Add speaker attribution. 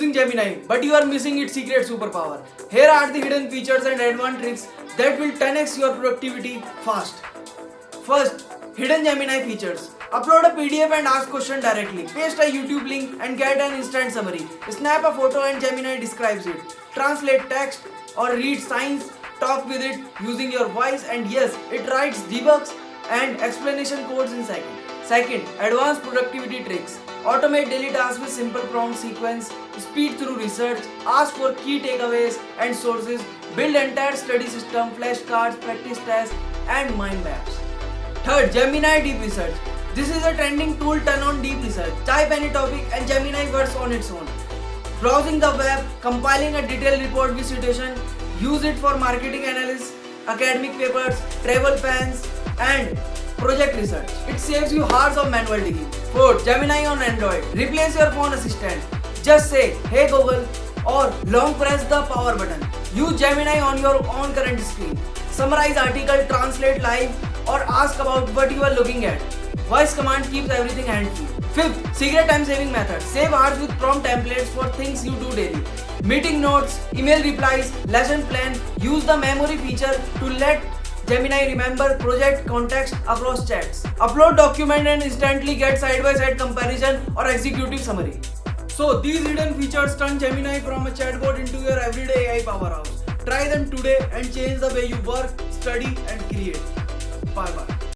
Speaker 1: using Gemini, but you are missing its secret superpower. Here are the hidden features and advanced tricks that will 10x your productivity fast. First, hidden Gemini features. Upload a PDF and ask question directly. Paste a YouTube link and get an instant summary. Snap a photo and Gemini describes it. Translate text or read signs. Talk with it using your voice, and yes, it writes debugs and explanation codes in seconds. Second, advanced productivity tricks. Automate daily tasks with simple prompt sequence. Speed through research. Ask for key takeaways and sources. Build entire study system, flashcards, practice tests, and mind maps. Third, Gemini Deep Research. This is a trending tool. Turn on deep research. Type any topic and Gemini works on its own. Browsing the web, compiling a detailed report with citation. Use it for marketing analysis, academic papers, travel plans, and project research. It saves you hours of manual digging. Fourth, Gemini on Android. Replace your phone assistant. Just say, "Hey Google," or long press the power button. Use Gemini on your own current screen. Summarize article, translate live, or ask about what you are looking at. Voice command keeps everything hands-free. Fifth, secret time saving method. Save hours with prompt templates for things you do daily. Meeting notes, email replies, lesson plan. Use the memory feature to let Gemini remember project context across chats. Upload document and instantly get side-by-side comparison or executive summary. So these hidden features turn Gemini from a chatbot into your everyday AI powerhouse. Try them today and change the way you work, study, and create. Bye bye.